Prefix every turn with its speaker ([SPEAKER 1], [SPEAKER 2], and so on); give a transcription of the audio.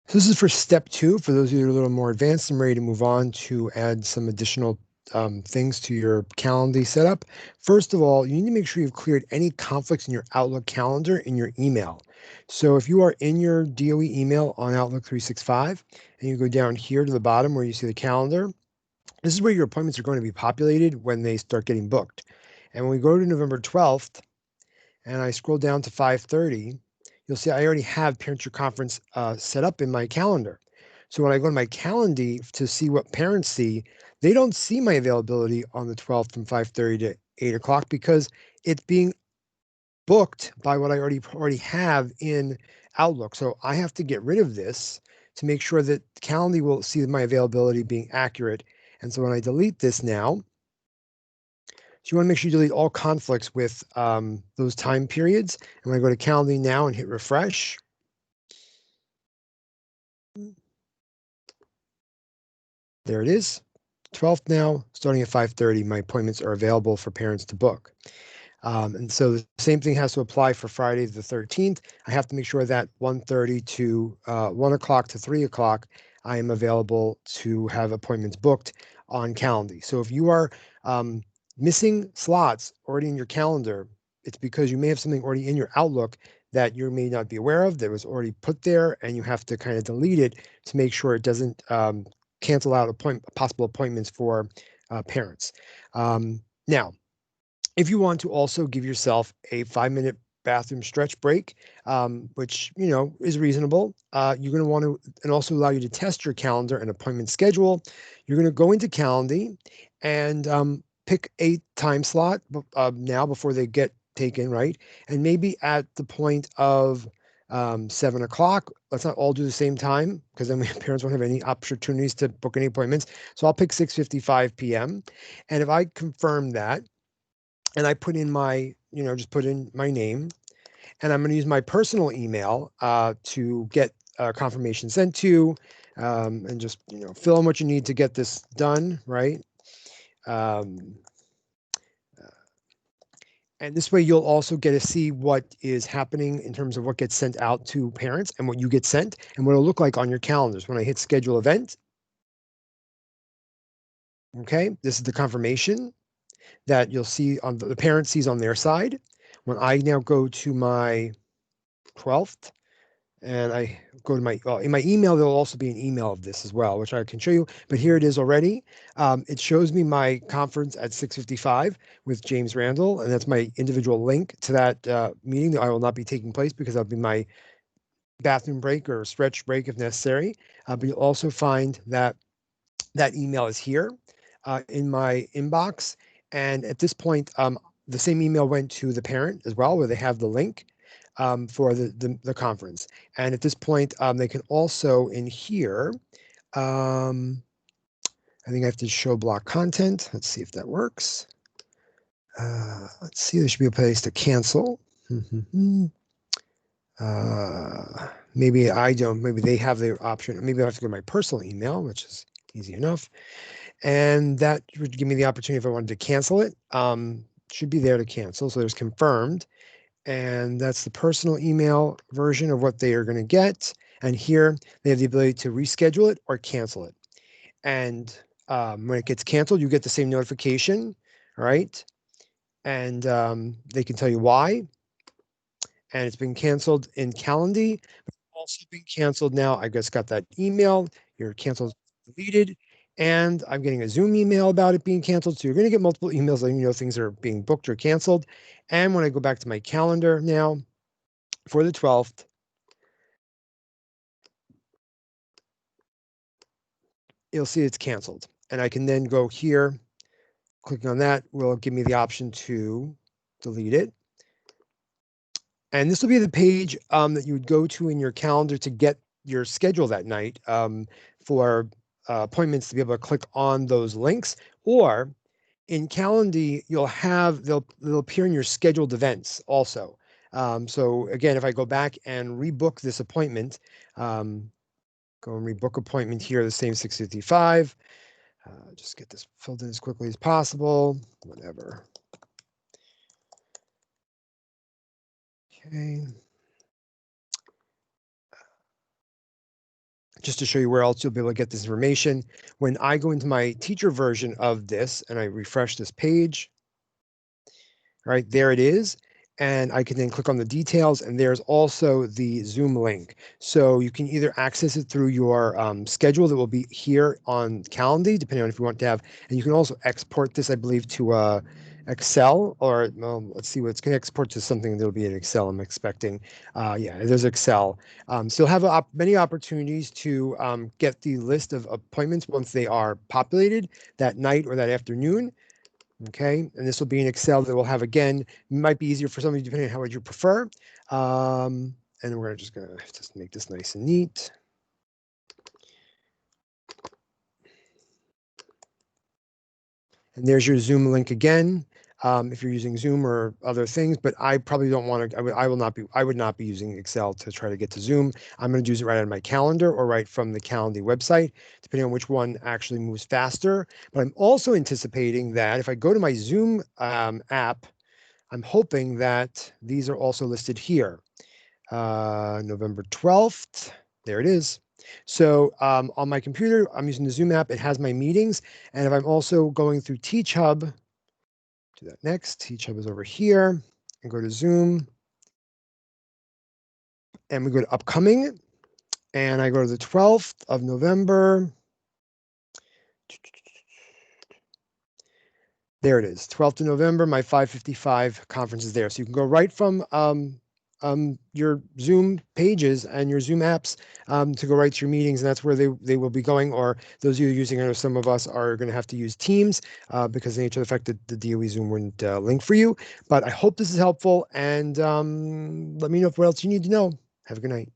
[SPEAKER 1] So this is for step 2, for those of you that are a little more advanced and ready to move on to add some additional things to your Calendly setup. First of all, you need to make sure you've cleared any conflicts in your Outlook calendar in your email. So if you are in your DOE email on Outlook 365 and you go down here to the bottom where you see the calendar, this is where your appointments are going to be populated when they start getting booked. And when we go to November 12th and I scroll down to 5:30, you'll see I already have Parent-Teacher Conference set up in my calendar. So when I go to my Calendly to see what parents see, they don't see my availability on the 12th from 5:30 to 8 o'clock because it's being booked by what I already have in Outlook. So I have to get rid of this to make sure that Calendly will see my availability being accurate. And so when I delete this now, so you want to make sure you delete all conflicts with those time periods. And when I go to Calendly now and hit refresh, there it is. 12th now, starting at 5:30, my appointments are available for parents to book. And so the same thing has to apply for Friday the 13th. I have to make sure that 1:30 to 1 o'clock to 3 o'clock, I am available to have appointments booked on Calendly. So if you are missing slots already in your calendar, it's because you may have something already in your Outlook that you may not be aware of that was already put there, and you have to kind of delete it to make sure it doesn't cancel out possible appointments for parents. Now, if you want to also give yourself a 5-minute bathroom stretch break, which is reasonable, you're going to want to, and also allow you to test your calendar and appointment schedule. You're going to go into Calendly and pick a time slot now before they get taken, right? And maybe at the point of 7 o'clock. Let's not all do the same time because then parents won't have any opportunities to book any appointments. So I'll pick 6:55 p.m. And if I confirm that, and I put in my, just put in my name, and I'm going to use my personal email to get confirmation sent to, and just, fill in what you need to get this done, right? Um, and this way you'll also get to see what is happening in terms of what gets sent out to parents and what you get sent and what it'll look like on your calendars. When I hit schedule event, okay, this is the confirmation that you'll see on the parent sees on their side. When I now go to my 12th, and I go to my, in my email, there'll also be an email of this as well, which I can show you, but here it is already. It shows me my conference at 6:55 with James Randall, and that's my individual link to that meeting that I will not be taking place because that'll be my bathroom break or stretch break if necessary. But you'll also find that that email is here in my inbox. And at this point, the same email went to the parent as well, where they have the link for the conference. And at this point, they can also in here, um, I think I have to show block content. Let's see if that works. Let's see, there should be a place to cancel. Maybe I don't, maybe they have the option. Maybe I have to go to my personal email, which is easy enough. And that would give me the opportunity if I wanted to cancel it. Should be there to cancel. So there's confirmed. And that's the personal email version of what they are going to get. And here they have the ability to reschedule it or cancel it. And when it gets canceled, you get the same notification, right? And they can tell you why. And it's been canceled in Calendly. Also been canceled now. I just got that email. Your canceled, deleted. And I'm getting a Zoom email about it being canceled. So you're going to get multiple emails letting you know things are being booked or canceled. And when I go back to my calendar now for the 12th, you'll see it's canceled. And I can then go here, clicking on that will give me the option to delete it. And this will be the page that you would go to in your calendar to get your schedule that night for appointments, to be able to click on those links. Or in Calendly, they'll appear in your scheduled events also. So again, if I go back and rebook this appointment, go and rebook appointment here, the same 6:55. Just get this filled in as quickly as possible, whatever. Okay. just to show you where else you'll be able to get this information. When I go into my teacher version of this and I refresh this page, right, there it is. And I can then click on the details, and there's also the Zoom link. So you can either access it through your schedule that will be here on Calendly, depending on if you want to have, and you can also export this, I believe, to Excel, or let's see what it's going to export to something that'll be in Excel, I'm expecting. Yeah, there's Excel. So you'll have many opportunities to get the list of appointments once they are populated that night or that afternoon. Okay, and this will be in Excel that will have, again, might be easier for somebody depending on how would you prefer. And we're just gonna just make this nice and neat. And there's your Zoom link again, if you're using Zoom or other things, but I probably don't want to, I would not be using Excel to try to get to Zoom. I'm going to use it right out of my calendar or right from the Calendly website, depending on which one actually moves faster. But I'm also anticipating that if I go to my Zoom app, I'm hoping that these are also listed here. November 12th, there it is. So on my computer, I'm using the Zoom app. It has my meetings. And if I'm also going through Teach Hub, do that next. Teach Hub is over here. And go to Zoom. And we go to Upcoming. And I go to the 12th of November. There it is, 12th of November, my 5:55 conference is there. So you can go right from your Zoom pages and your Zoom apps to go right to your meetings, and that's where they will be going. Or those of you using, I know some of us are going to have to use Teams because of the nature of the fact that the DOE Zoom wouldn't link for you. But I hope this is helpful, and let me know what else you need to know. Have a good night.